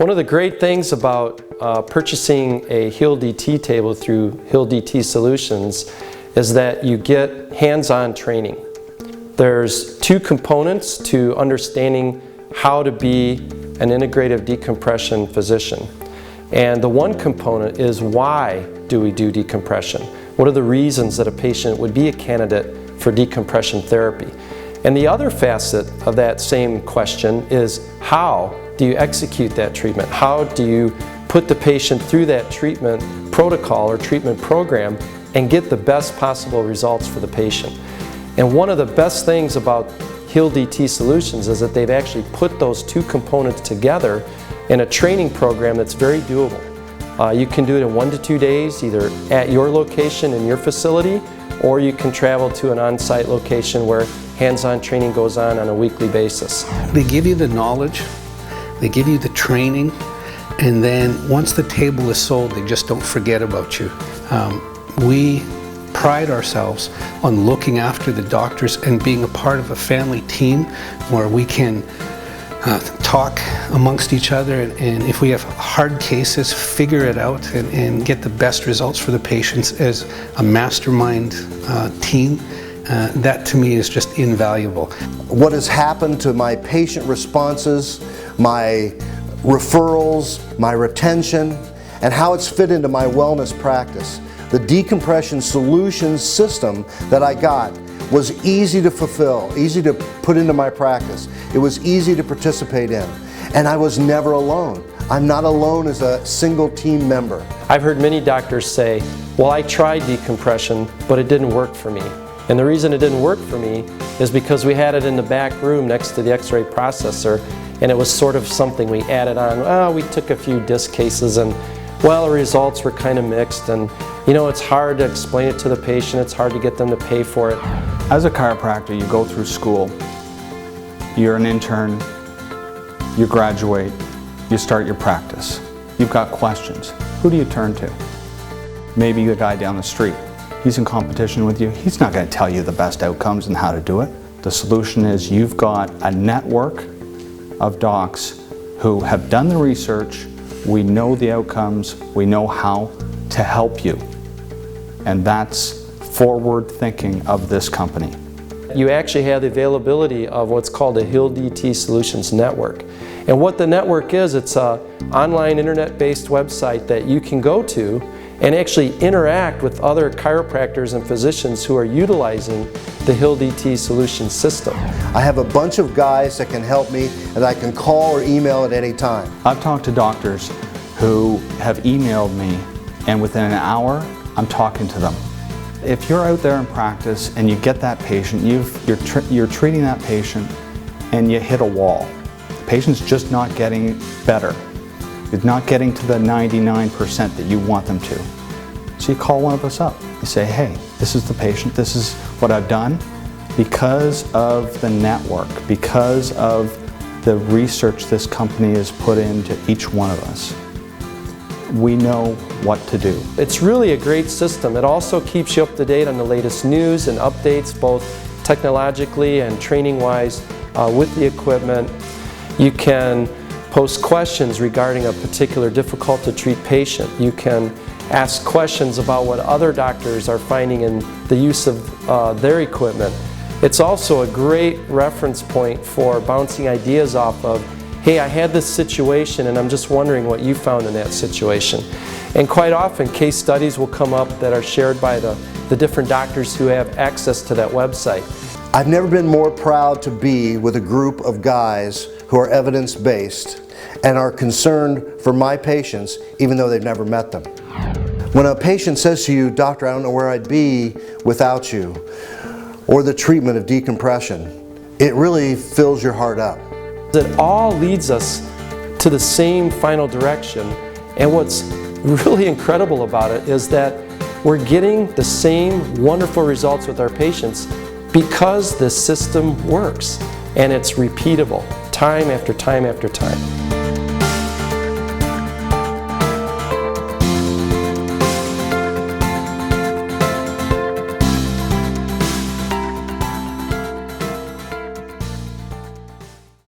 One of the great things about purchasing a Heal DT table through Heal DT Solutions is that you get hands-on training. There's two components to understanding how to be an integrative decompression physician. And the one component is, why do we do decompression? What are the reasons that a patient would be a candidate for decompression therapy? And the other facet of that same question is, how do you execute that treatment? How do you put the patient through that treatment protocol or treatment program and get the best possible results for the patient? And one of the best things about Heal DT Solutions is that they've actually put those two components together in a training program that's very doable. You can do it in 1 to 2 days, either at your location in your facility, or you can travel to an on-site location where hands-on training goes on a weekly basis. They give you the knowledge, they give you the training, and then once the table is sold, they just don't forget about you. We pride ourselves on looking after the doctors and being a part of a family team where we can talk amongst each other, and if we have hard cases, figure it out and get the best results for the patients as a mastermind team. That to me is just invaluable. What has happened to my patient responses, my referrals, my retention, and how it's fit into my wellness practice. The Decompression Solutions system that I got was easy to fulfill, easy to put into my practice. It was easy to participate in, and I was never alone. I'm not alone as a single team member. I've heard many doctors say, well, I tried decompression, but it didn't work for me. And the reason it didn't work for me is because we had it in the back room next to the X-ray processor, and it was sort of something we added on. Oh, we took a few disc cases, and well, the results were kind of mixed, and you know, it's hard to explain it to the patient, it's hard to get them to pay for it. As a chiropractor, you go through school, you're an intern, you graduate, you start your practice. You've got questions. Who do you turn to? Maybe the guy down the street. He's in competition with you. He's not going to tell you the best outcomes and how to do it. The solution is you've got a network of docs who have done the research. We know the outcomes. We know how to help you. And that's forward thinking of this company. You actually have the availability of what's called a Heal DT Solutions Network. And what the network is, it's an online internet-based website that you can go to and actually interact with other chiropractors and physicians who are utilizing the Heal DT Solutions system. I have a bunch of guys that can help me and I can call or email at any time. I've talked to doctors who have emailed me, and within an hour, I'm talking to them. If you're out there in practice and you get that patient, you're treating that patient and you hit a wall. The patient's just not getting better. You're not getting to the 99% that you want them to. So you call one of us up. You say, hey, this is the patient, this is what I've done. Because of the network, because of the research this company has put into each one of us, we know what to do. It's really a great system. It also keeps you up to date on the latest news and updates, both technologically and training-wise with the equipment. You can post questions regarding a particular difficult to treat patient. You can ask questions about what other doctors are finding in the use of their equipment. It's also a great reference point for bouncing ideas off of. Hey, I had this situation and I'm just wondering what you found in that situation. And quite often case studies will come up that are shared by the different doctors who have access to that website. I've never been more proud to be with a group of guys who are evidence-based and are concerned for my patients even though they've never met them. When a patient says to you, doctor, I don't know where I'd be without you, or the treatment of decompression, it really fills your heart up. It all leads us to the same final direction, and what's really incredible about it is that we're getting the same wonderful results with our patients because the system works and it's repeatable time after time after time.